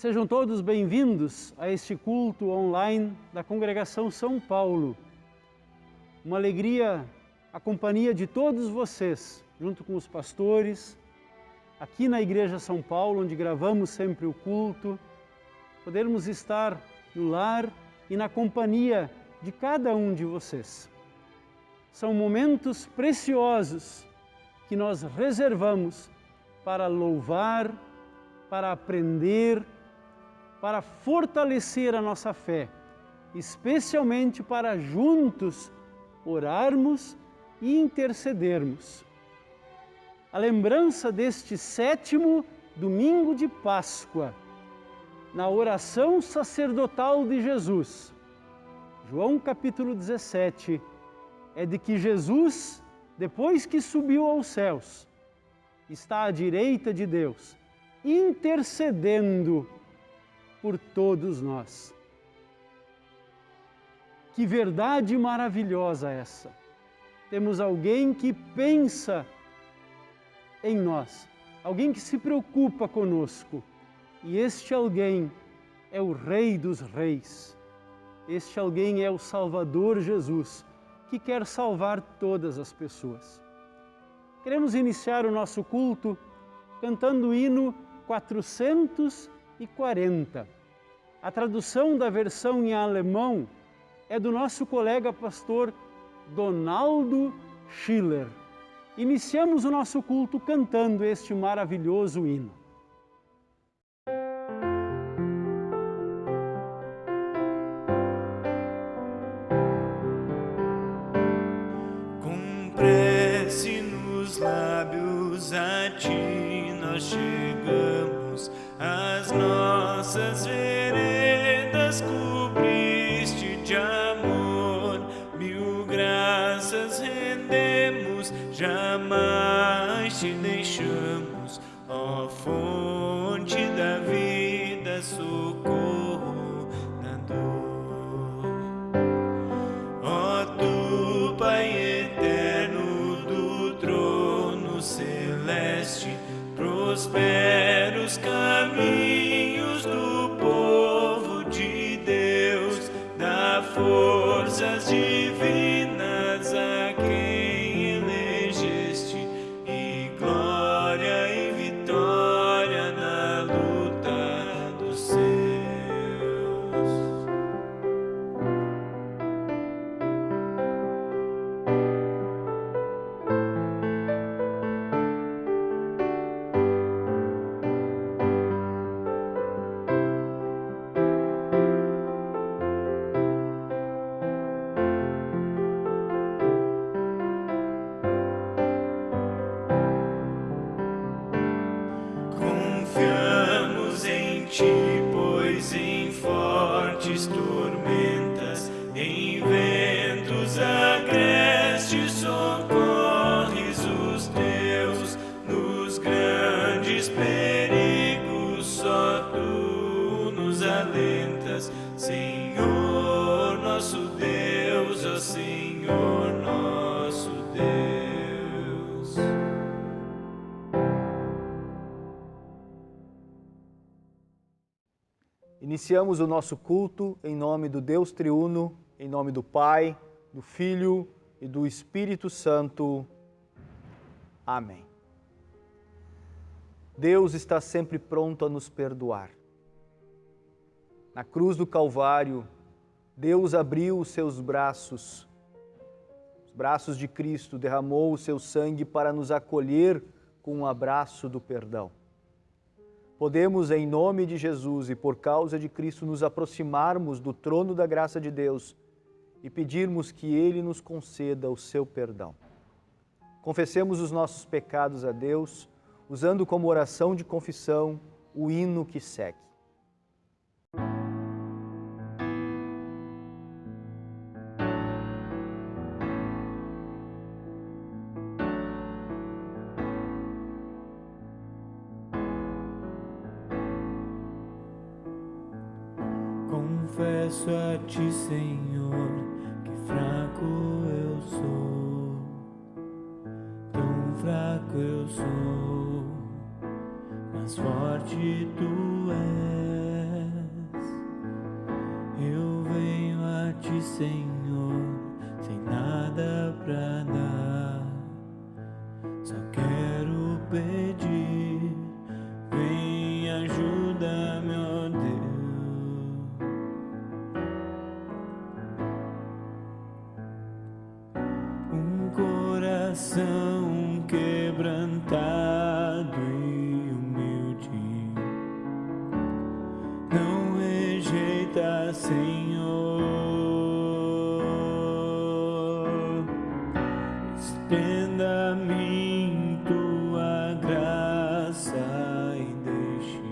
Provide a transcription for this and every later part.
Sejam todos bem-vindos a este culto online da Congregação São Paulo. Uma alegria a companhia de todos vocês, junto com os pastores, aqui na Igreja São Paulo, onde gravamos sempre o culto, podermos estar no lar e na companhia de cada um de vocês. São momentos preciosos que nós reservamos para louvar, para aprender, para fortalecer a nossa fé, especialmente para juntos orarmos e intercedermos. A lembrança deste 7º domingo de Páscoa, na oração sacerdotal de Jesus, João capítulo 17, é de que Jesus, depois que subiu aos céus, está à direita de Deus, intercedendo por todos nós. Que verdade maravilhosa essa! Temos alguém que pensa em nós, alguém que se preocupa conosco, e este alguém é o Rei dos Reis. Este alguém é o Salvador Jesus, que quer salvar todas as pessoas. Queremos iniciar o nosso culto cantando o hino 440. A tradução da versão em alemão é do nosso colega pastor Donaldo Schiller. Iniciamos o nosso culto cantando este maravilhoso hino. Com prece nos lábios a ti nós chegamos, as nossas veredas cobriste de amor, mil graças rendemos, jamais te deixamos, ó fonte da vida, socorro na dor. Ó tu, Pai eterno do trono celeste, prospera os caminhos do povo de Deus, dá forças divinas a quem elegeste, e glória e vitória na luta dos céus. Confiamos em ti, pois em fortes tormentas, em ventos agrestes socorres os teus, nos grandes perigos só tu nos alentas, Senhor nosso Deus, ó Senhor nosso Deus. Iniciamos o nosso culto em nome do Deus triuno, em nome do Pai, do Filho e do Espírito Santo. Amém. Deus está sempre pronto a nos perdoar. Na cruz do Calvário, Deus abriu os seus braços, os braços de Cristo, derramou o seu sangue para nos acolher com um abraço do perdão. Podemos, em nome de Jesus e por causa de Cristo, nos aproximarmos do trono da graça de Deus e pedirmos que Ele nos conceda o seu perdão. Confessemos os nossos pecados a Deus, usando como oração de confissão o hino que segue. Confesso a ti, Senhor, que fraco eu sou, tão fraco eu sou, mas forte tu és. Eu venho a ti, Senhor, sem nada pra dar. Só quero pedir, vem, ajuda-me, ó Deus. Um coração quebrantado e humilde, não rejeita, Senhor. Estenda a mim tua graça e deixe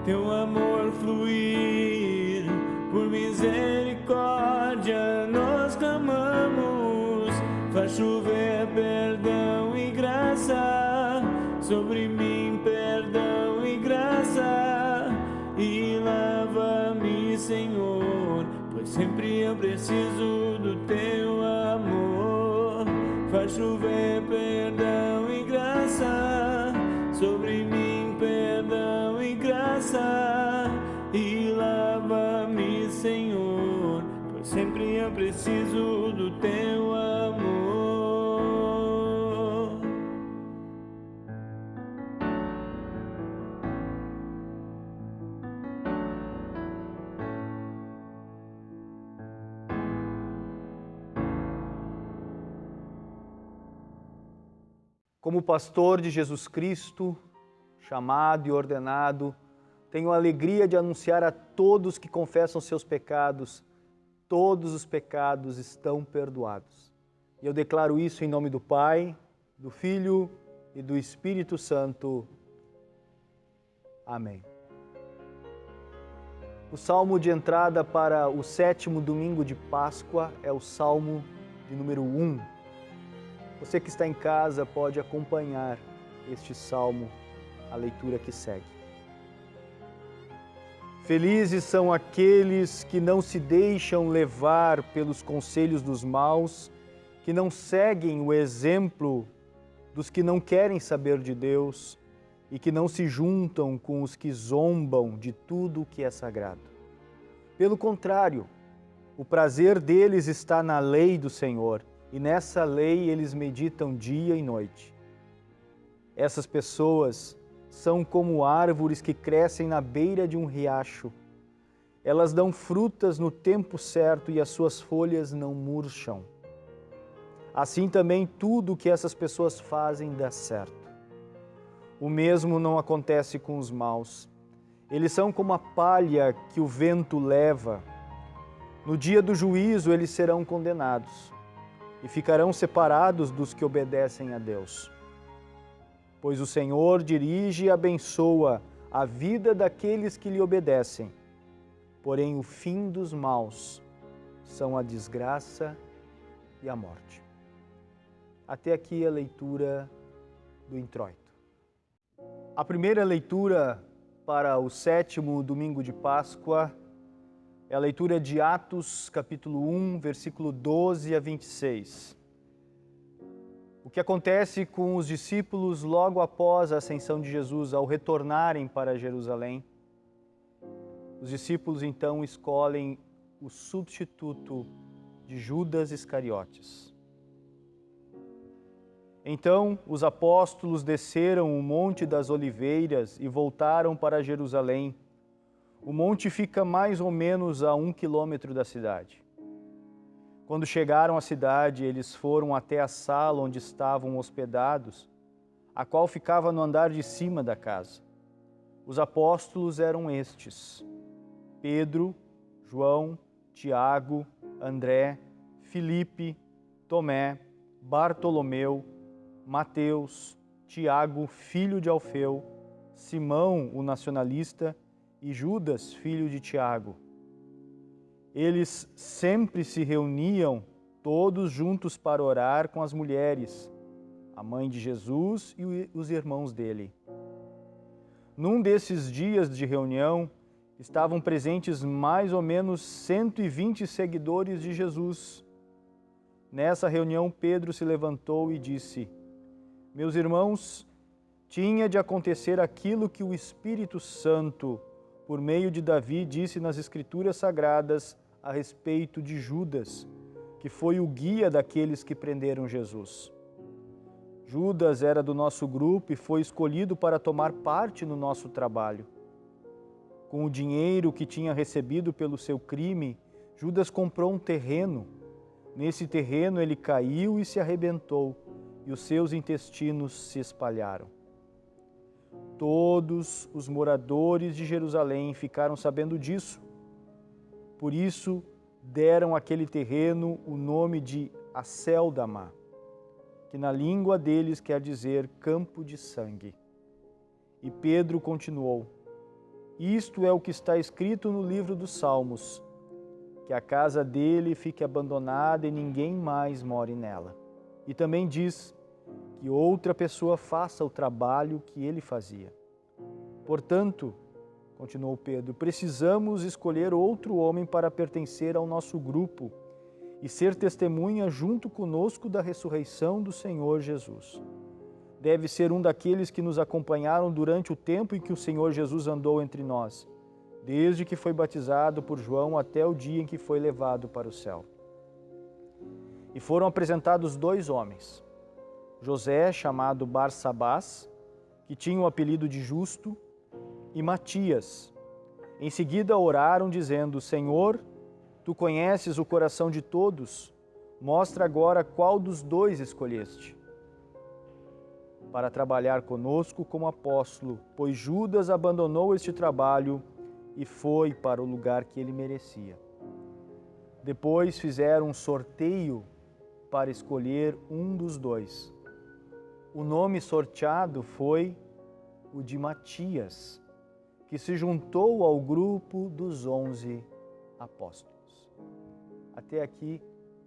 teu amor fluir. Por misericórdia nós clamamos, faz chover perdão e graça sobre mim, perdão e graça, e lava-me, Senhor, pois sempre eu preciso do teu amor. Faz chover perdão e graça sobre mim, perdão e graça, e lava-me, Senhor, pois sempre eu preciso do teu amor. Como pastor de Jesus Cristo, chamado e ordenado, tenho a alegria de anunciar a todos que confessam seus pecados: todos os pecados estão perdoados. E eu declaro isso em nome do Pai, do Filho e do Espírito Santo. Amém. O salmo de entrada para o 7º domingo de Páscoa é o salmo de número 1. Você que está em casa pode acompanhar este salmo, a leitura que segue. Felizes são aqueles que não se deixam levar pelos conselhos dos maus, que não seguem o exemplo dos que não querem saber de Deus e que não se juntam com os que zombam de tudo o que é sagrado. Pelo contrário, o prazer deles está na lei do Senhor, e nessa lei eles meditam dia e noite. Essas pessoas são como árvores que crescem na beira de um riacho. Elas dão frutas no tempo certo e as suas folhas não murcham. Assim também tudo o que essas pessoas fazem dá certo. O mesmo não acontece com os maus. Eles são como a palha que o vento leva. No dia do juízo eles serão condenados e ficarão separados dos que obedecem a Deus. Pois o Senhor dirige e abençoa a vida daqueles que lhe obedecem. Porém, o fim dos maus são a desgraça e a morte. Até aqui a leitura do introito. A primeira leitura para o 7º domingo de Páscoa é a leitura de Atos, capítulo 1, versículo 12 a 26. O que acontece com os discípulos logo após a ascensão de Jesus, ao retornarem para Jerusalém? Os discípulos então escolhem o substituto de Judas Iscariotes. Então os apóstolos desceram o Monte das Oliveiras e voltaram para Jerusalém. O monte fica mais ou menos a 1 quilômetro da cidade. Quando chegaram à cidade, eles foram até a sala onde estavam hospedados, a qual ficava no andar de cima da casa. Os apóstolos eram estes: Pedro, João, Tiago, André, Filipe, Tomé, Bartolomeu, Mateus, Tiago, filho de Alfeu, Simão, o nacionalista, e Judas, filho de Tiago. Eles sempre se reuniam todos juntos para orar com as mulheres, a mãe de Jesus e os irmãos dele. Num desses dias de reunião, estavam presentes mais ou menos 120 seguidores de Jesus. Nessa reunião, Pedro se levantou e disse: Meus irmãos, tinha de acontecer aquilo que o Espírito Santo por meio de Davi, disse nas Escrituras Sagradas a respeito de Judas, que foi o guia daqueles que prenderam Jesus. Judas era do nosso grupo e foi escolhido para tomar parte no nosso trabalho. Com o dinheiro que tinha recebido pelo seu crime, Judas comprou um terreno. Nesse terreno ele caiu e se arrebentou, e os seus intestinos se espalharam. Todos os moradores de Jerusalém ficaram sabendo disso. Por isso, deram àquele terreno o nome de Aceldama, que na língua deles quer dizer campo de sangue. E Pedro continuou: isto é o que está escrito no livro dos Salmos, que a casa dele fique abandonada e ninguém mais more nela. E também diz que outra pessoa faça o trabalho que ele fazia. Portanto, continuou Pedro, precisamos escolher outro homem para pertencer ao nosso grupo e ser testemunha junto conosco da ressurreição do Senhor Jesus. Deve ser um daqueles que nos acompanharam durante o tempo em que o Senhor Jesus andou entre nós, desde que foi batizado por João até o dia em que foi levado para o céu. E foram apresentados 2 homens, José, chamado Barsabás, que tinha o apelido de Justo, e Matias. Em seguida oraram dizendo: Senhor, Tu conheces o coração de todos, mostra agora qual dos 2 escolheste para trabalhar conosco como apóstolo, pois Judas abandonou este trabalho e foi para o lugar que ele merecia. Depois fizeram um sorteio para escolher um dos 2. O nome sorteado foi o de Matias, que se juntou ao grupo dos 11 apóstolos. Até aqui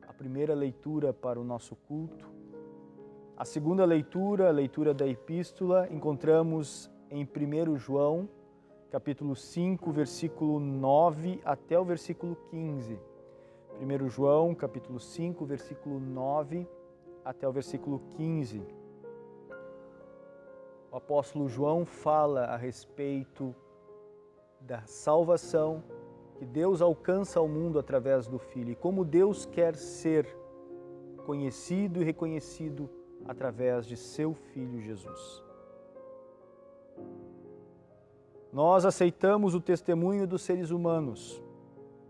a primeira leitura para o nosso culto. A segunda leitura, a leitura da epístola, encontramos em 1 João, capítulo 5, versículo 9 até o versículo 15. 1 João, capítulo 5, versículo 9 até o versículo 15. O apóstolo João fala a respeito da salvação que Deus alcança ao mundo através do Filho e como Deus quer ser conhecido e reconhecido através de seu Filho Jesus. Nós aceitamos o testemunho dos seres humanos,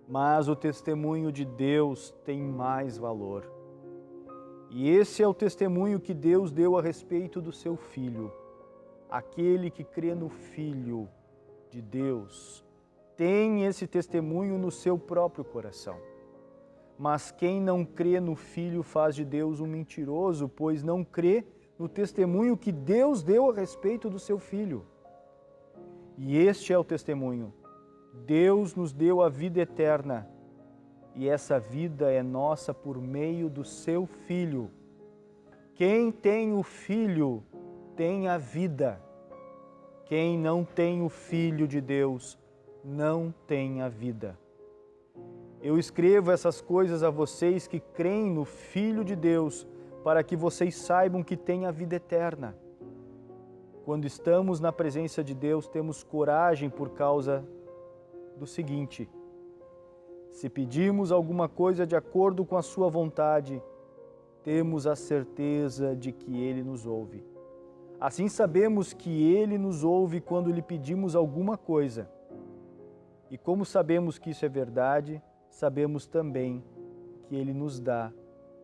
mas o testemunho de Deus tem mais valor. E esse é o testemunho que Deus deu a respeito do seu Filho. Aquele que crê no Filho de Deus tem esse testemunho no seu próprio coração. Mas quem não crê no Filho faz de Deus um mentiroso, pois não crê no testemunho que Deus deu a respeito do seu Filho. E este é o testemunho. Deus nos deu a vida eterna, e essa vida é nossa por meio do seu Filho. Quem tem o Filho tem a vida. Quem não tem o Filho de Deus não tem a vida. Eu escrevo essas coisas a vocês que creem no Filho de Deus, para que vocês saibam que têm a vida eterna. Quando estamos na presença de Deus, temos coragem por causa do seguinte: se pedimos alguma coisa de acordo com a sua vontade, temos a certeza de que Ele nos ouve. Assim sabemos que Ele nos ouve quando lhe pedimos alguma coisa. E como sabemos que isso é verdade, sabemos também que Ele nos dá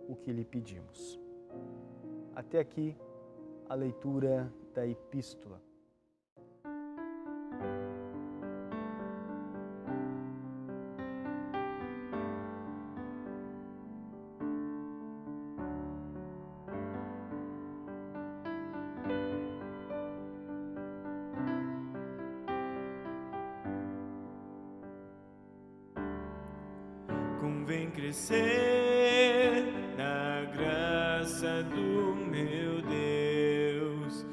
o que lhe pedimos. Até aqui a leitura da epístola. Convém crescer na graça do meu Deus,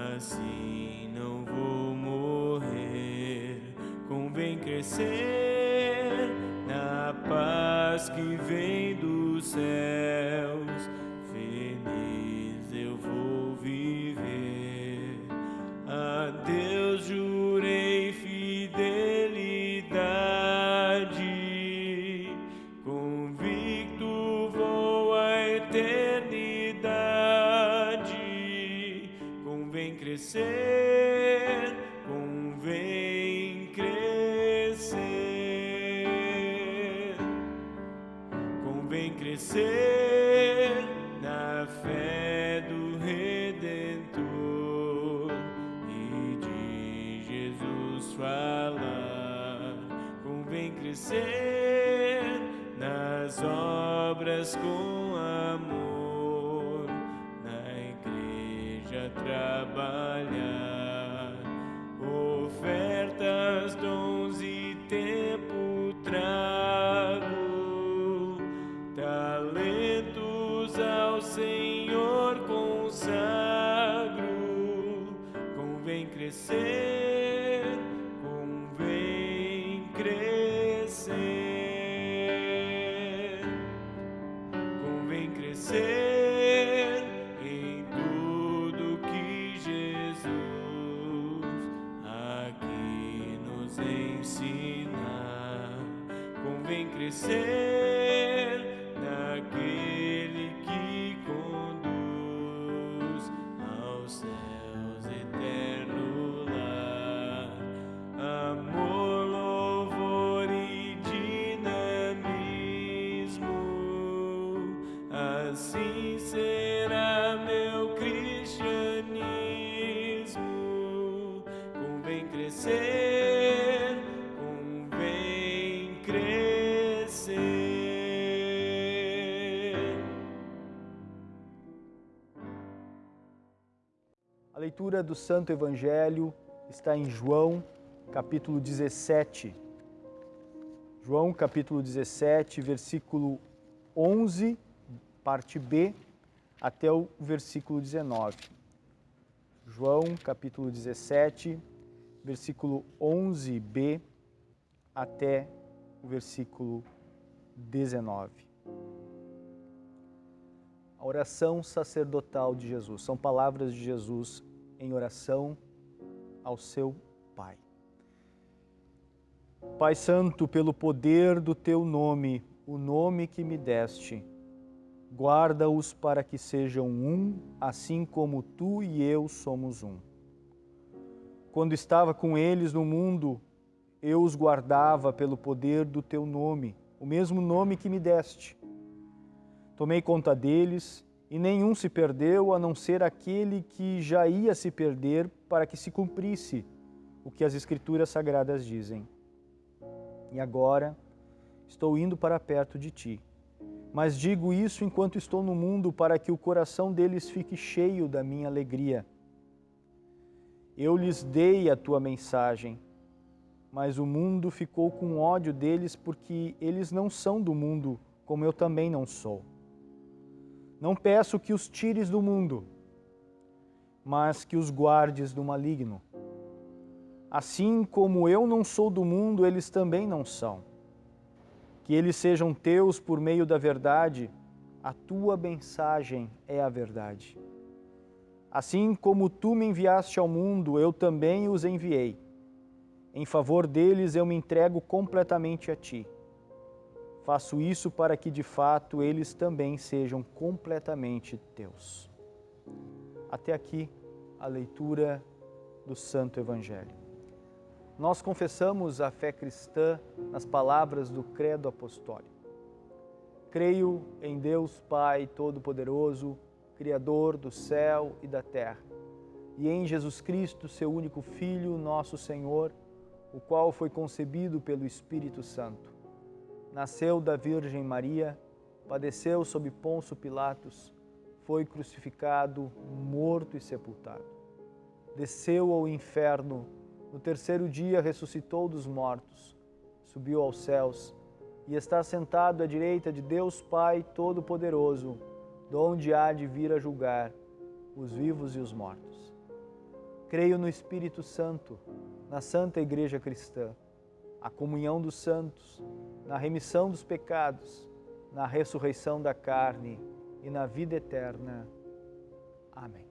assim não vou morrer. Convém crescer na paz que vem dos céus, feliz eu vou viver. A Deus jurei fidelidade, convém crescer, convém crescer, convém crescer na fé do Redentor e de Jesus falar, convém crescer nas obras com amor, na igreja trabalhar, ofertas, dons e tempo trago, talentos ao Senhor consagro, convém crescer, convém crescer, convém crescer em tudo que Jesus aqui nos ensina, convém crescer naquele que conduz aos céus eterno lar, amor, louvor e dinamismo, assim será meu cristianismo, convém crescer, convém crescer. A leitura do Santo Evangelho está em João, capítulo 17. João, capítulo 17, versículo 11, parte B, até o versículo 19. João, capítulo 17, versículo 11b, até o versículo 19. A oração sacerdotal de Jesus. São palavras de Jesus em oração ao seu Pai. Pai Santo, pelo poder do Teu nome, o nome que me deste, guarda-os para que sejam um, assim como Tu e eu somos um. Quando estava com eles no mundo, eu os guardava pelo poder do Teu nome, o mesmo nome que me deste. Tomei conta deles, e nenhum se perdeu, a não ser aquele que já ia se perder, para que se cumprisse o que as Escrituras Sagradas dizem. E agora estou indo para perto de Ti, mas digo isso enquanto estou no mundo, para que o coração deles fique cheio da minha alegria. Eu lhes dei a Tua mensagem, mas o mundo ficou com ódio deles, porque eles não são do mundo, como eu também não sou. Não peço que os tires do mundo, mas que os guardes do maligno. Assim como eu não sou do mundo, eles também não são. Que eles sejam teus por meio da verdade, a tua mensagem é a verdade. Assim como tu me enviaste ao mundo, eu também os enviei. Em favor deles eu me entrego completamente a ti. Faço isso para que, de fato, eles também sejam completamente teus. Até aqui a leitura do Santo Evangelho. Nós confessamos a fé cristã nas palavras do Credo Apostólico. Creio em Deus Pai Todo-Poderoso, Criador do céu e da terra, e em Jesus Cristo, seu único Filho, nosso Senhor, o qual foi concebido pelo Espírito Santo. Nasceu da Virgem Maria, padeceu sob Pôncio Pilatos, foi crucificado, morto e sepultado. Desceu ao inferno, no terceiro dia ressuscitou dos mortos, subiu aos céus e está sentado à direita de Deus Pai Todo-Poderoso, donde há de vir a julgar os vivos e os mortos. Creio no Espírito Santo, na Santa Igreja Cristã, a comunhão dos santos, na remissão dos pecados, na ressurreição da carne e na vida eterna. Amém.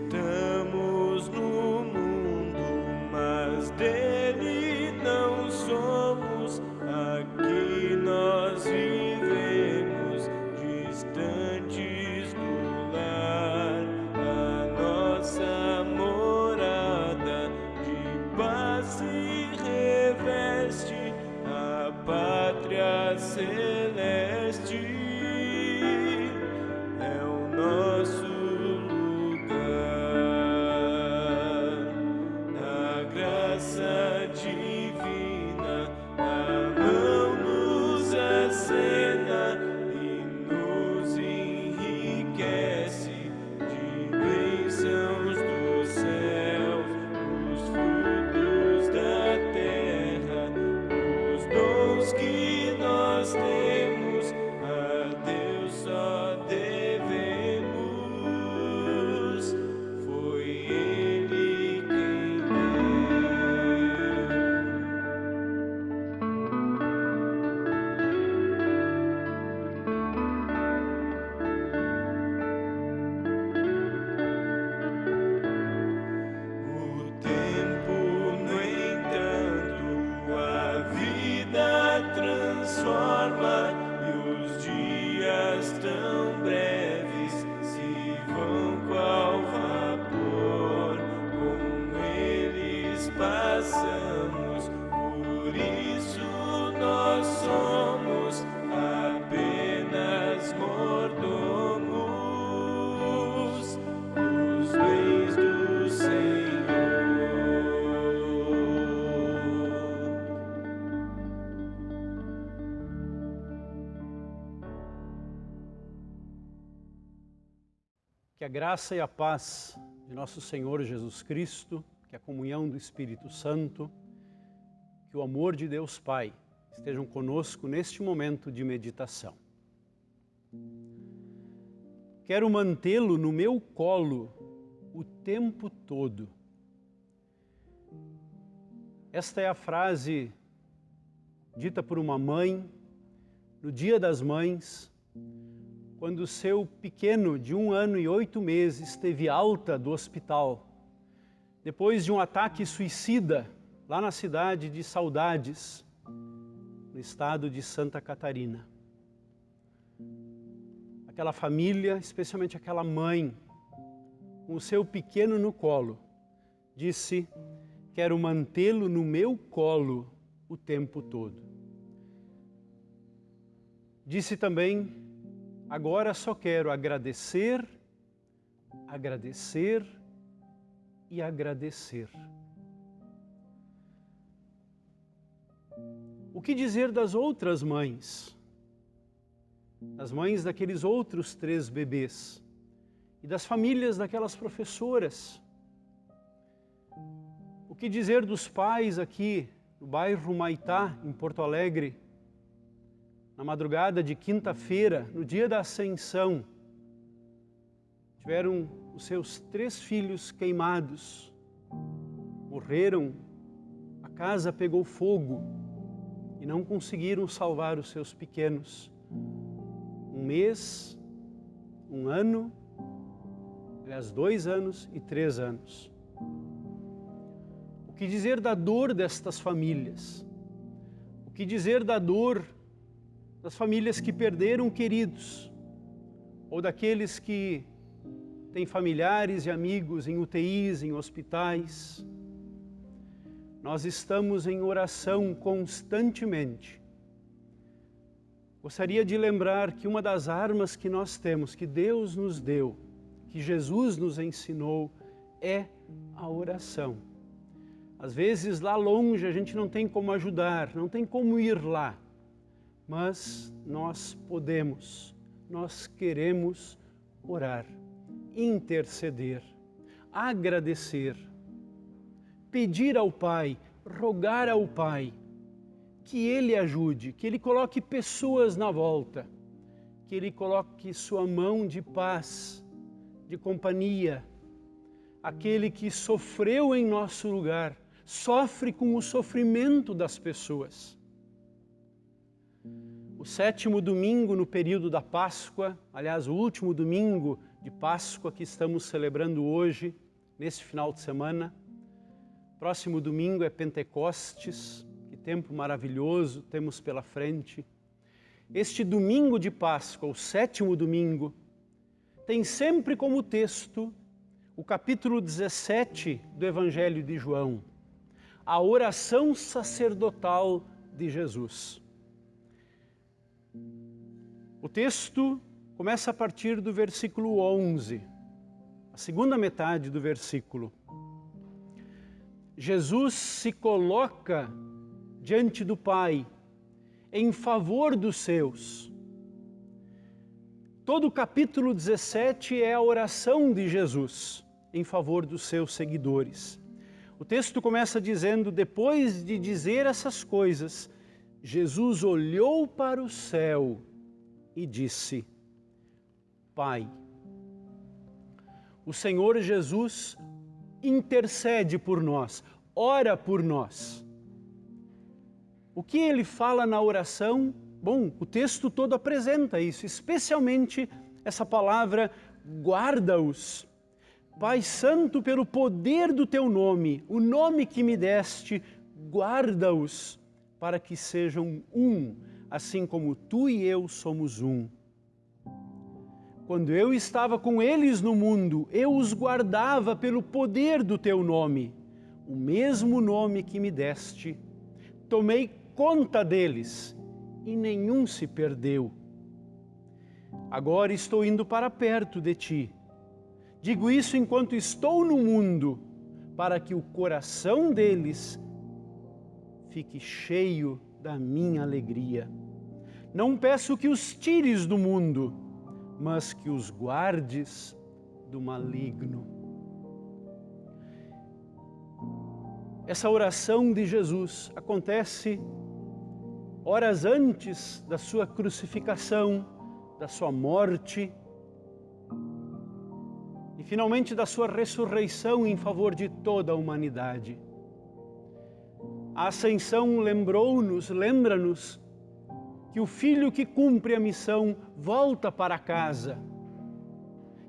Estamos no mundo, mas dele não somos. Aqui nós vivemos distantes do lar. A nossa morada de paz se reveste, a pátria celeste é o nosso lugar. A graça divina, a mão nos acena e nos enriquece de bênçãos dos céus, os frutos da terra, os dons que nós temos, a Deus só devemos. Foi Ele quem deu. O tempo, no entanto, a vida transforma e os dias tão breves se vão qual vapor. Com eles passamos, por isso nós somos apenas mordomos dos bens do Senhor. Que a graça e a paz de nosso Senhor Jesus Cristo, que a comunhão do Espírito Santo, que o amor de Deus Pai estejam conosco neste momento de meditação. Quero mantê-lo no meu colo o tempo todo. Esta é a frase dita por uma mãe no Dia das Mães, quando seu pequeno de 1 ano e 8 meses teve alta do hospital, depois de um ataque suicida lá na cidade de Saudades, no estado de Santa Catarina. Aquela família, especialmente aquela mãe, com o seu pequeno no colo, disse: quero mantê-lo no meu colo o tempo todo. Disse também: agora só quero agradecer, agradecer e agradecer. O que dizer das outras mães? Das mães daqueles outros 3 bebês e das famílias daquelas professoras? O que dizer dos pais aqui no bairro Maitá, em Porto Alegre, na madrugada de quinta-feira, no dia da Ascensão, tiveram os seus 3 filhos queimados, morreram, a casa pegou fogo e não conseguiram salvar os seus pequenos. 1 mês, 1 ano, aliás, 2 anos e 3 anos. O que dizer da dor destas famílias? O que dizer da dor das famílias que perderam queridos, ou daqueles que têm familiares e amigos em UTIs, em hospitais? Nós estamos em oração constantemente. Gostaria de lembrar que uma das armas que nós temos, que Deus nos deu, que Jesus nos ensinou, é a oração. Às vezes lá longe a gente não tem como ajudar, não tem como ir lá, mas nós podemos, nós queremos orar, interceder, agradecer, pedir ao Pai, rogar ao Pai que Ele ajude, que Ele coloque pessoas na volta, que Ele coloque sua mão de paz, de companhia. Aquele que sofreu em nosso lugar, sofre com o sofrimento das pessoas. O 7º domingo no período da Páscoa, aliás, o último domingo de Páscoa que estamos celebrando hoje, nesse final de semana. Próximo domingo é Pentecostes, que tempo maravilhoso temos pela frente. Este domingo de Páscoa, o 7º domingo, tem sempre como texto o capítulo 17 do Evangelho de João, a oração sacerdotal de Jesus. O texto começa a partir do versículo 11, a segunda metade do versículo. Jesus se coloca diante do Pai em favor dos seus. Todo o capítulo 17 é a oração de Jesus em favor dos seus seguidores. O texto começa dizendo: depois de dizer essas coisas, Jesus olhou para o céu e disse: Pai. O Senhor Jesus intercede por nós, ora por nós. O que ele fala na oração? Bom, o texto todo apresenta isso, especialmente essa palavra, guarda-os. Pai Santo, pelo poder do teu nome, o nome que me deste, guarda-os para que sejam um, assim como tu e eu somos um. Quando eu estava com eles no mundo, eu os guardava pelo poder do teu nome, o mesmo nome que me deste. Tomei conta deles e nenhum se perdeu. Agora estou indo para perto de ti. Digo isso enquanto estou no mundo, para que o coração deles fique cheio da minha alegria. Não peço que os tires do mundo, mas que os guardes do maligno. Essa oração de Jesus acontece horas antes da sua crucificação, da sua morte e finalmente da sua ressurreição em favor de toda a humanidade. A ascensão lembra-nos que o filho que cumpre a missão volta para casa.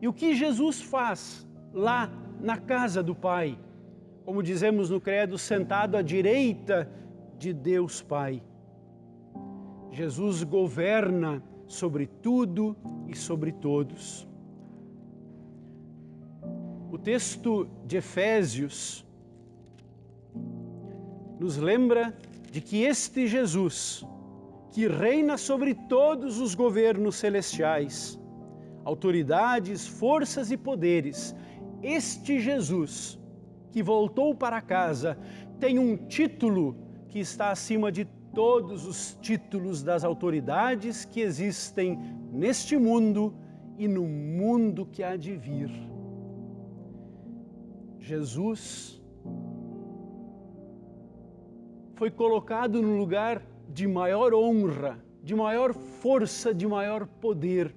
E o que Jesus faz lá na casa do Pai? Como dizemos no credo, sentado à direita de Deus Pai. Jesus governa sobre tudo e sobre todos. O texto de Efésios nos lembra de que este Jesus, que reina sobre todos os governos celestiais, autoridades, forças e poderes, este Jesus que voltou para casa tem um título que está acima de todos os títulos das autoridades que existem neste mundo e no mundo que há de vir. Jesus foi colocado no lugar de maior honra, de maior força, de maior poder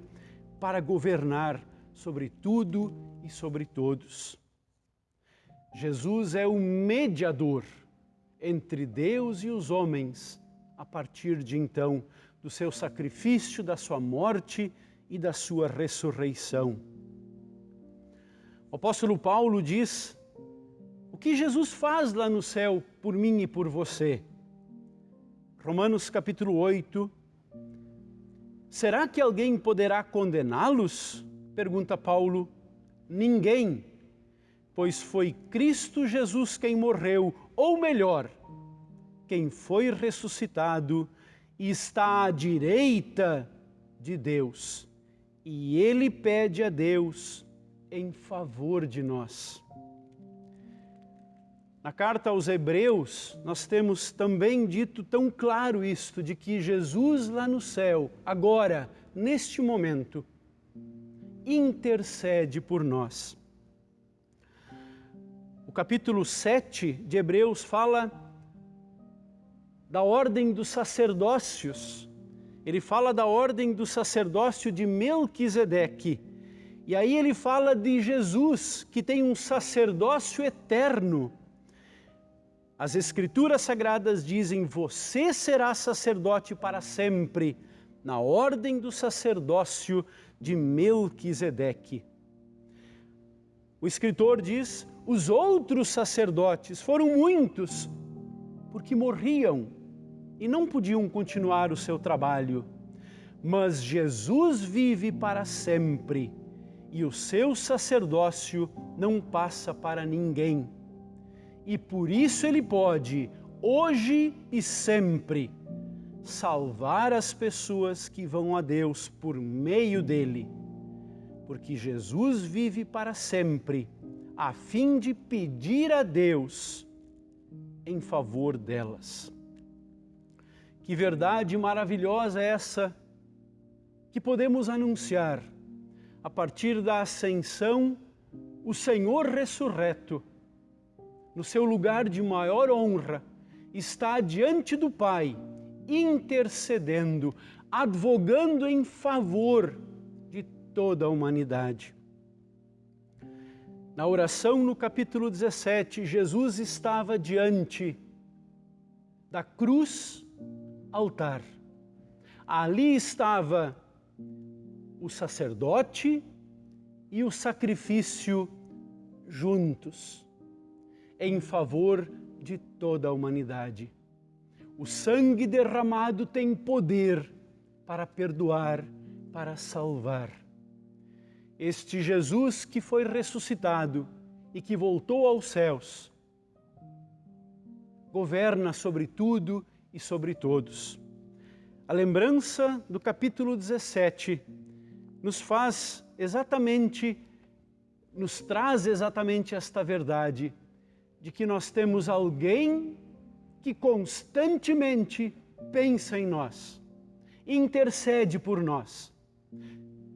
para governar sobre tudo e sobre todos. Jesus é o mediador entre Deus e os homens a partir de então, do seu sacrifício, da sua morte e da sua ressurreição. O apóstolo Paulo diz: o que Jesus faz lá no céu por mim e por você? Romanos capítulo 8. Será que alguém poderá condená-los? Pergunta Paulo. Ninguém, pois foi Cristo Jesus quem morreu, ou melhor, quem foi ressuscitado e está à direita de Deus. E Ele pede a Deus em favor de nós. Na carta aos Hebreus, nós temos também dito tão claro isto, de que Jesus lá no céu, agora, neste momento, intercede por nós. O capítulo 7 de Hebreus fala da ordem dos sacerdócios. Ele fala da ordem do sacerdócio de Melquisedeque. E aí ele fala de Jesus, que tem um sacerdócio eterno. As Escrituras Sagradas dizem: você será sacerdote para sempre, na ordem do sacerdócio de Melquisedeque. O escritor diz: os outros sacerdotes foram muitos, porque morriam e não podiam continuar o seu trabalho. Mas Jesus vive para sempre e o seu sacerdócio não passa para ninguém. E por isso ele pode, hoje e sempre, salvar as pessoas que vão a Deus por meio dele. Porque Jesus vive para sempre, a fim de pedir a Deus em favor delas. Que verdade maravilhosa é essa que podemos anunciar a partir da ascensão, o Senhor ressurreto, no seu lugar de maior honra, está diante do Pai, intercedendo, advogando em favor de toda a humanidade. Na oração no capítulo 17, Jesus estava diante da cruz, altar. Ali estava o sacerdote e o sacrifício juntos, em favor de toda a humanidade. O sangue derramado tem poder para perdoar, para salvar. Este Jesus que foi ressuscitado e que voltou aos céus, governa sobre tudo e sobre todos. A lembrança do capítulo 17 nos traz exatamente esta verdade, de que nós temos alguém que constantemente pensa em nós, intercede por nós,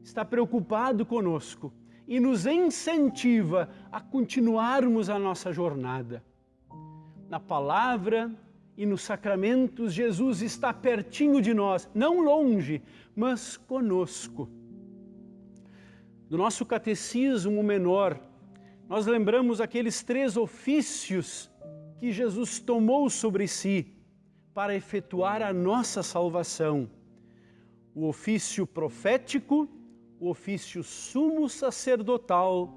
está preocupado conosco e nos incentiva a continuarmos a nossa jornada. Na palavra e nos sacramentos, Jesus está pertinho de nós, não longe, mas conosco. Do nosso catecismo menor, nós lembramos aqueles 3 ofícios que Jesus tomou sobre si para efetuar a nossa salvação. O ofício profético, o ofício sumo sacerdotal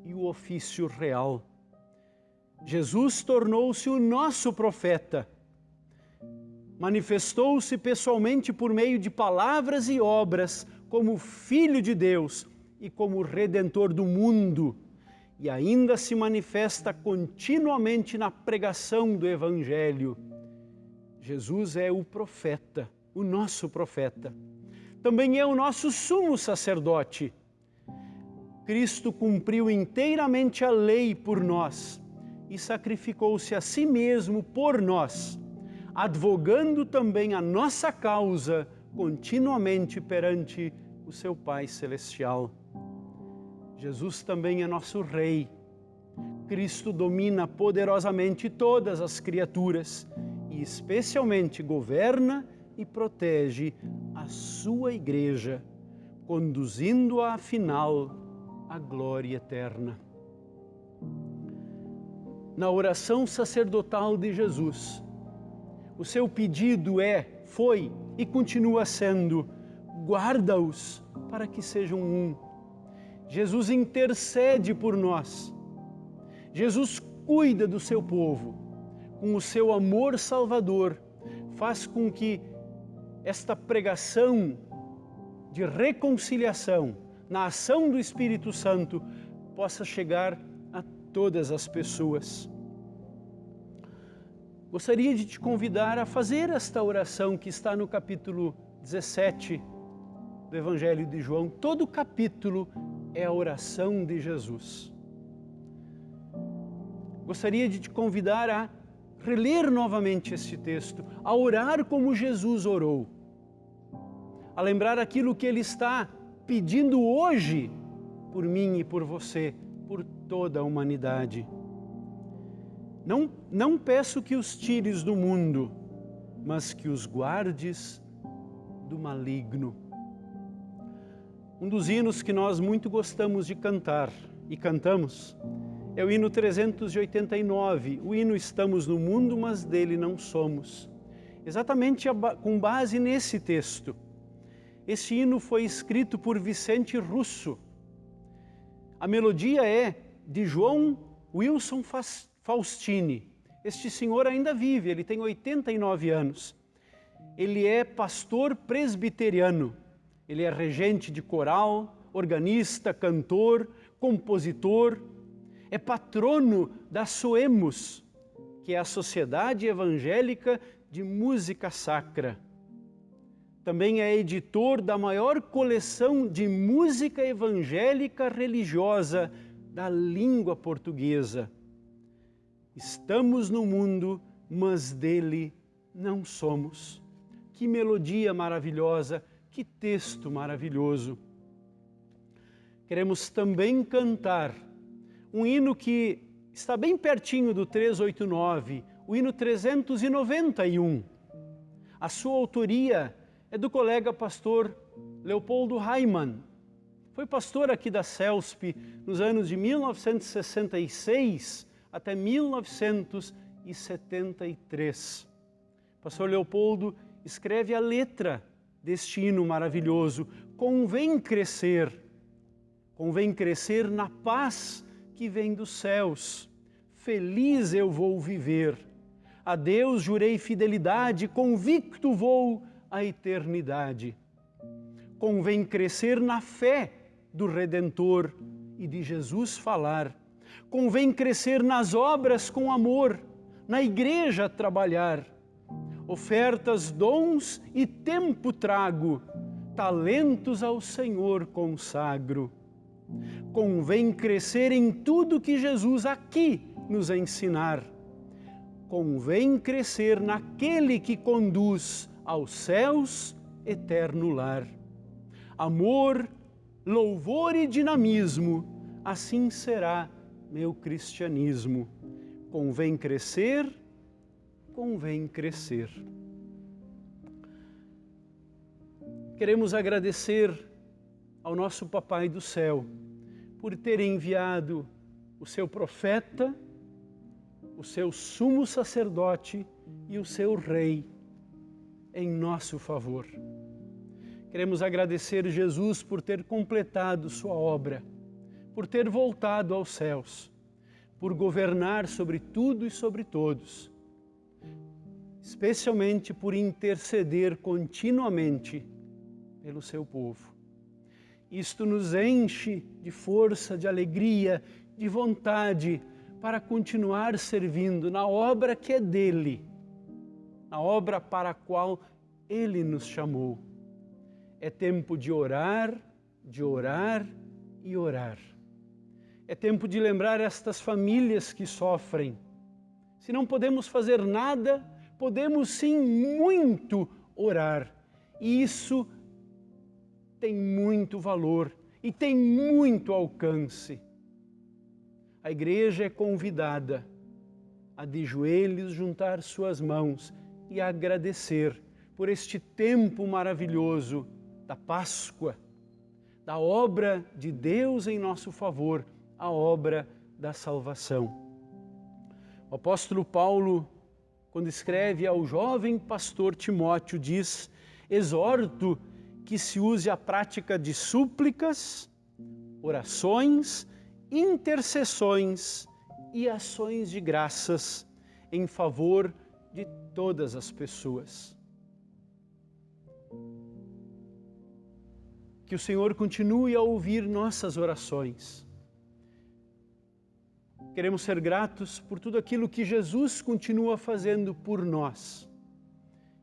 e o ofício real. Jesus tornou-se o nosso profeta. Manifestou-se pessoalmente por meio de palavras e obras como Filho de Deus e como Redentor do mundo. E ainda se manifesta continuamente na pregação do Evangelho. Jesus é o profeta, o nosso profeta. Também é o nosso sumo sacerdote. Cristo cumpriu inteiramente a lei por nós e sacrificou-se a si mesmo por nós, advogando também a nossa causa continuamente perante o seu Pai Celestial. Jesus também é nosso Rei. Cristo domina poderosamente todas as criaturas e especialmente governa e protege a sua Igreja, conduzindo-a afinal à glória eterna. Na oração sacerdotal de Jesus, o seu pedido foi e continua sendo: guarda-os para que sejam um. Jesus intercede por nós. Jesus cuida do seu povo. Com o seu amor salvador, faz com que esta pregação de reconciliação na ação do Espírito Santo possa chegar a todas as pessoas. Gostaria de te convidar a fazer esta oração que está no capítulo 17 do Evangelho de João. Todo o capítulo é a oração de Jesus. Gostaria de te convidar a reler novamente este texto, a orar como Jesus orou, a lembrar aquilo que Ele está pedindo hoje por mim e por você, por toda a humanidade. Não peço que os tires do mundo, mas que os guardes do maligno. Um dos hinos que nós muito gostamos de cantar e cantamos é o hino 389, o hino Estamos no Mundo, mas dele não somos. Exatamente com base nesse texto. Esse hino foi escrito por Vicente Russo. A melodia é de João Wilson Faustini. Este senhor ainda vive, ele tem 89 anos. Ele é pastor presbiteriano, ele é regente de coral, organista, cantor, compositor, é patrono da SOEMUS, que é a Sociedade Evangélica de Música Sacra. Também é editor da maior coleção de música evangélica religiosa da língua portuguesa. Estamos no mundo, mas dele não somos. Que melodia maravilhosa, que texto maravilhoso. Queremos também cantar um hino que está bem pertinho do 389, o hino 391. A sua autoria é do colega pastor Leopoldo Raimann. Foi pastor aqui da CELSP nos anos de 1966 até 1973. Pastor Leopoldo escreve a letra deste hino maravilhoso. Convém crescer na paz que vem dos céus. Feliz eu vou viver. A Deus jurei fidelidade, convicto vou à eternidade. Convém crescer na fé do Redentor e de Jesus falar. Convém crescer nas obras com amor, na igreja trabalhar. Ofertas, dons e tempo trago, talentos ao Senhor consagro. Convém crescer em tudo que Jesus aqui nos ensinar. Convém crescer naquele que conduz aos céus eterno lar. Amor, louvor e dinamismo, assim será meu cristianismo. Convém crescer, convém crescer. Queremos agradecer ao nosso Papai do Céu por ter enviado o seu profeta, o seu sumo sacerdote e o seu rei em nosso favor. Queremos agradecer Jesus por ter completado sua obra, por ter voltado aos céus, por governar sobre tudo e sobre todos, especialmente por interceder continuamente pelo seu povo. Isto nos enche de força, de alegria, de vontade para continuar servindo na obra que é dele, na obra para a qual ele nos chamou. É tempo de orar e orar. É tempo de lembrar estas famílias que sofrem. Se não podemos fazer nada, podemos sim muito orar. E isso tem muito valor e tem muito alcance. A igreja é convidada a de joelhos juntar suas mãos e agradecer por este tempo maravilhoso da Páscoa, da obra de Deus em nosso favor, a obra da salvação. O apóstolo Paulo, quando escreve ao jovem pastor Timóteo, diz: exorto que se use a prática de súplicas, orações, intercessões e ações de graças em favor de todas as pessoas. Que o Senhor continue a ouvir nossas orações. Queremos ser gratos por tudo aquilo que Jesus continua fazendo por nós.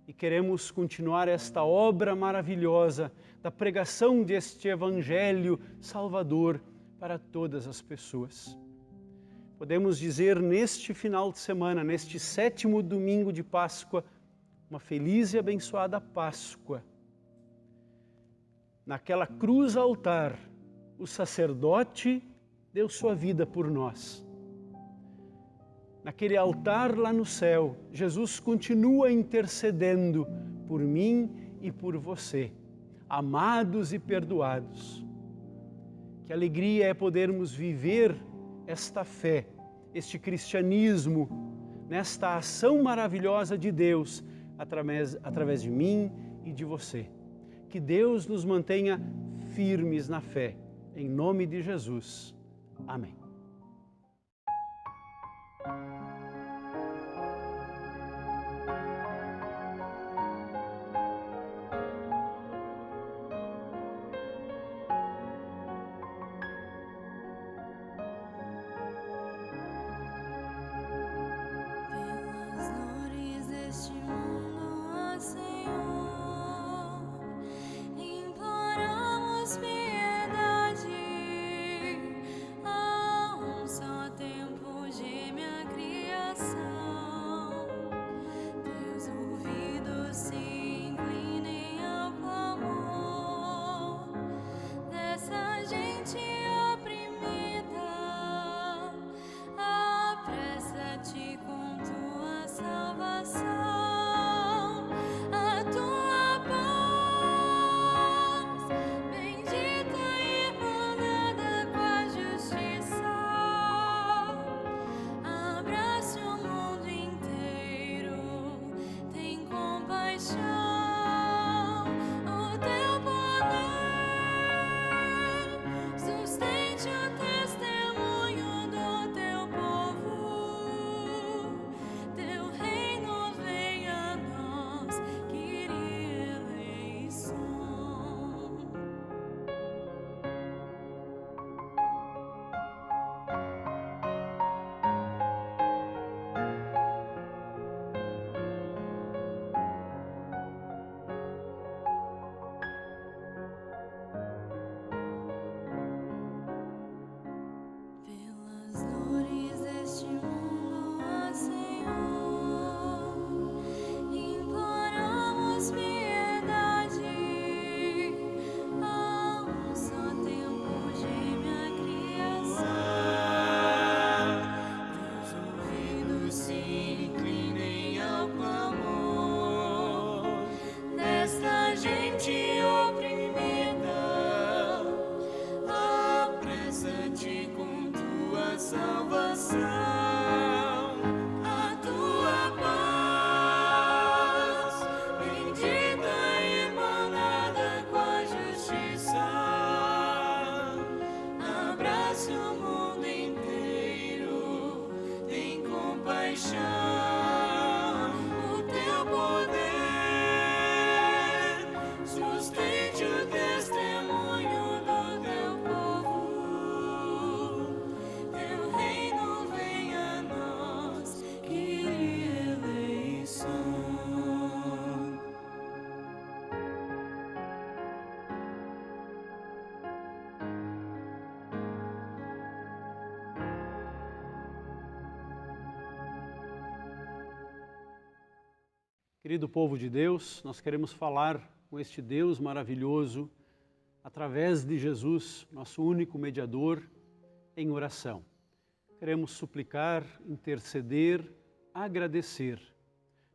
E queremos continuar esta obra maravilhosa da pregação deste Evangelho Salvador para todas as pessoas. Podemos dizer neste final de semana, neste 7º domingo de Páscoa, uma feliz e abençoada Páscoa. Naquela cruz altar, o sacerdote deu sua vida por nós. Naquele altar lá no céu, Jesus continua intercedendo por mim e por você, amados e perdoados. Que alegria é podermos viver esta fé, este cristianismo, nesta ação maravilhosa de Deus, através de mim e de você. Que Deus nos mantenha firmes na fé, em nome de Jesus. Amém. Querido povo de Deus, nós queremos falar com este Deus maravilhoso através de Jesus, nosso único mediador, em oração. Queremos suplicar, interceder, agradecer.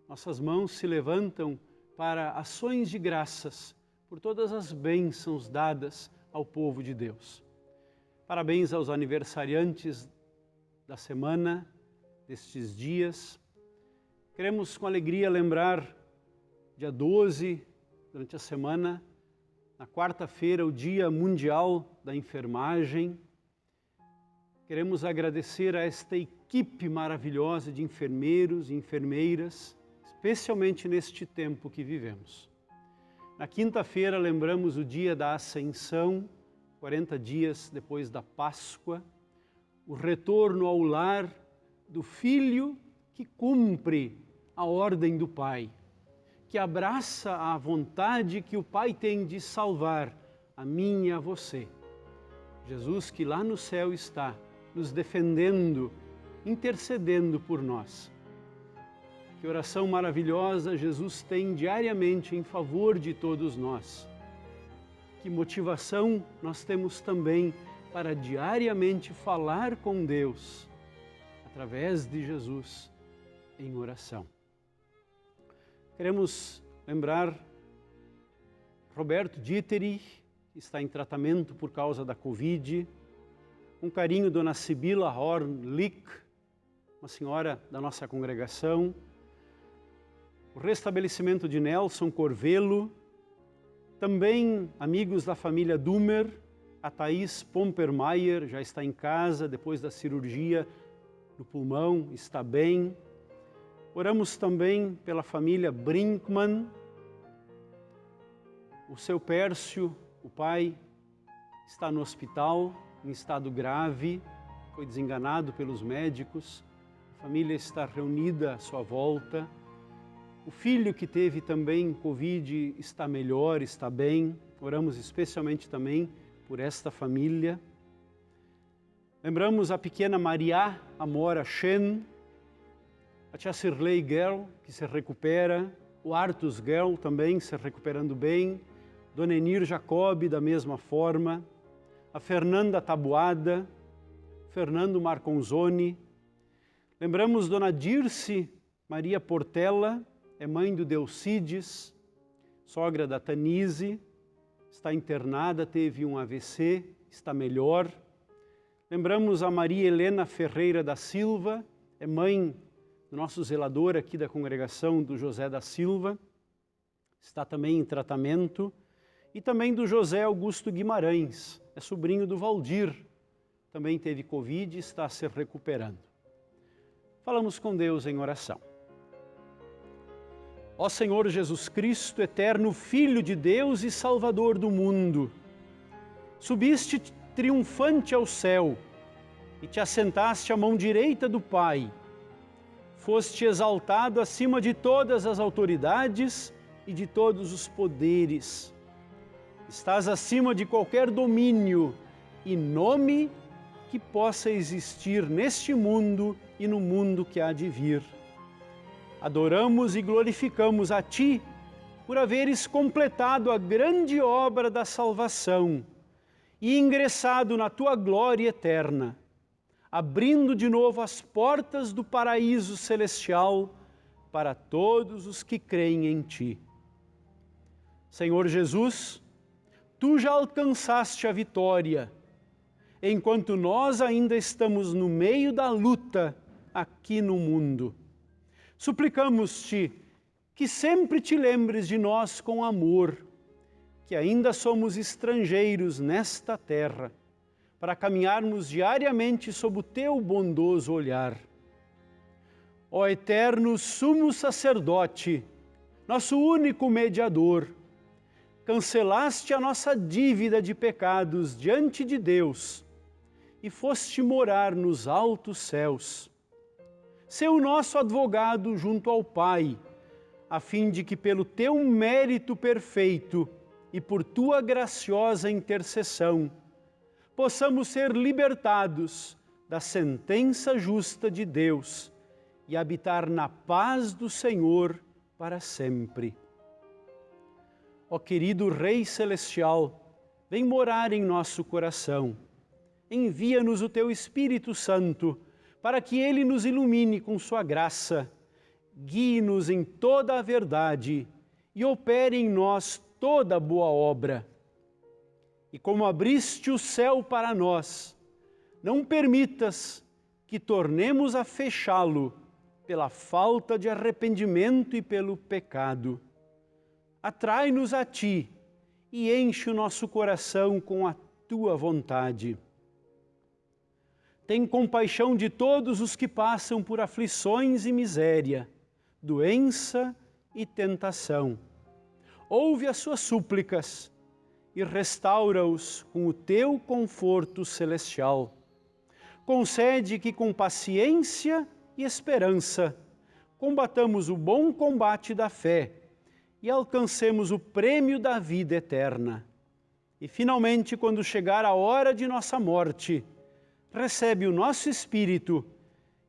Nossas mãos se levantam para ações de graças por todas as bênçãos dadas ao povo de Deus. Parabéns aos aniversariantes da semana, destes dias. Queremos com alegria lembrar, dia 12, durante a semana, na quarta-feira, o Dia Mundial da Enfermagem. Queremos agradecer a esta equipe maravilhosa de enfermeiros e enfermeiras, especialmente neste tempo que vivemos. Na quinta-feira, lembramos o Dia da Ascensão, 40 dias depois da Páscoa, o retorno ao lar do Filho que cumpre a ordem do Pai, que abraça a vontade que o Pai tem de salvar a mim e a você. Jesus que lá no céu está, nos defendendo, intercedendo por nós. Que oração maravilhosa Jesus tem diariamente em favor de todos nós. Que motivação nós temos também para diariamente falar com Deus, através de Jesus, em oração. Queremos lembrar Roberto Dieterich, que está em tratamento por causa da Covid. Com carinho, Dona Sibila Hornlick, uma senhora da nossa congregação. O restabelecimento de Nelson Corvelo. Também amigos da família Dumer. A Thaís Pompermeier já está em casa depois da cirurgia do pulmão, está bem. Oramos também pela família Brinkmann. O seu Pércio, o pai, está no hospital, em estado grave, foi desenganado pelos médicos. A família está reunida à sua volta. O filho que teve também Covid está melhor, está bem. Oramos especialmente também por esta família. Lembramos a pequena Maria Amora Shen, a tia Cirlei Girl, que se recupera, o Artus Girl também se recuperando bem, Dona Enir Jacob da mesma forma, a Fernanda Tabuada, Fernando Marconzoni. Lembramos Dona Dirce Maria Portela, é mãe do Delcides, sogra da Tanise, está internada, teve um AVC, está melhor. Lembramos a Maria Helena Ferreira da Silva, é mãe do nosso zelador aqui da congregação, do José da Silva, está também em tratamento. E também do José Augusto Guimarães, é sobrinho do Valdir, também teve Covid e está se recuperando. Falamos com Deus em oração. Ó Senhor Jesus Cristo, eterno Filho de Deus e Salvador do mundo, subiste triunfante ao céu e te assentaste à mão direita do Pai. Foste exaltado acima de todas as autoridades e de todos os poderes. Estás acima de qualquer domínio e nome que possa existir neste mundo e no mundo que há de vir. Adoramos e glorificamos a Ti por haveres completado a grande obra da salvação e ingressado na Tua glória eterna, abrindo de novo as portas do paraíso celestial para todos os que creem em Ti. Senhor Jesus, Tu já alcançaste a vitória, enquanto nós ainda estamos no meio da luta aqui no mundo. Suplicamos-te que sempre te lembres de nós com amor, que ainda somos estrangeiros nesta terra, para caminharmos diariamente sob o Teu bondoso olhar. Ó eterno sumo sacerdote, nosso único mediador, cancelaste a nossa dívida de pecados diante de Deus e foste morar nos altos céus. Sê o nosso advogado junto ao Pai, a fim de que pelo Teu mérito perfeito e por Tua graciosa intercessão, possamos ser libertados da sentença justa de Deus e habitar na paz do Senhor para sempre. Ó querido Rei Celestial, vem morar em nosso coração. Envia-nos o Teu Espírito Santo, para que Ele nos ilumine com sua graça, guie-nos em toda a verdade e opere em nós toda boa obra. E como abriste o céu para nós, não permitas que tornemos a fechá-lo pela falta de arrependimento e pelo pecado. Atrai-nos a Ti e enche o nosso coração com a Tua vontade. Tem compaixão de todos os que passam por aflições e miséria, doença e tentação. Ouve as suas súplicas e restaura-os com o Teu conforto celestial. Concede que com paciência e esperança combatamos o bom combate da fé e alcancemos o prêmio da vida eterna. E finalmente, quando chegar a hora de nossa morte, recebe o nosso espírito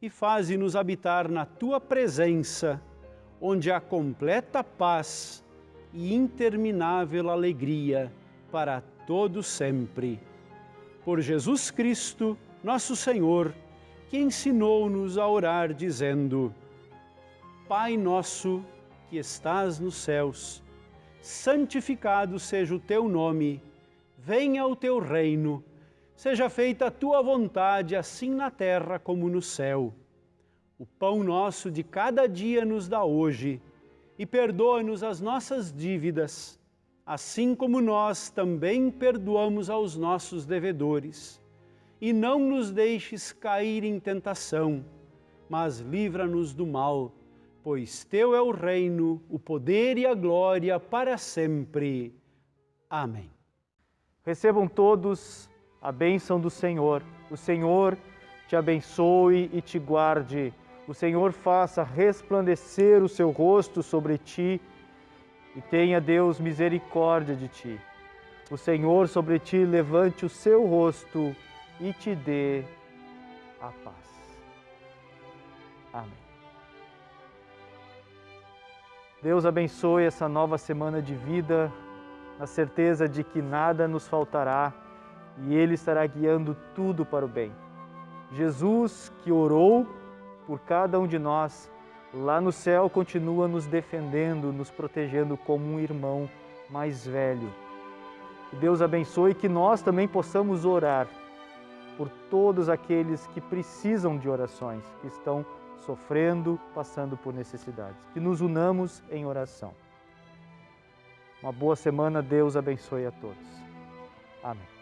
e faze-nos habitar na Tua presença, onde há completa paz e interminável alegria para todo sempre. Por Jesus Cristo, nosso Senhor, que ensinou-nos a orar dizendo: Pai nosso que estás nos céus, santificado seja o Teu nome, venha o Teu reino, seja feita a Tua vontade, assim na terra como no céu. O pão nosso de cada dia nos dá hoje, e perdoa-nos as nossas dívidas, assim como nós também perdoamos aos nossos devedores. E não nos deixes cair em tentação, mas livra-nos do mal, pois Teu é o reino, o poder e a glória para sempre. Amém. Recebam todos a bênção do Senhor. O Senhor te abençoe e te guarde. O Senhor faça resplandecer o seu rosto sobre ti e tenha Deus misericórdia de ti. O Senhor sobre ti levante o seu rosto e te dê a paz. Amém. Deus abençoe essa nova semana de vida, na certeza de que nada nos faltará e Ele estará guiando tudo para o bem. Jesus, que orou por cada um de nós, lá no céu continua nos defendendo, nos protegendo como um irmão mais velho. Que Deus abençoe e que nós também possamos orar por todos aqueles que precisam de orações, que estão sofrendo, passando por necessidades. Que nos unamos em oração. Uma boa semana, Deus abençoe a todos. Amém.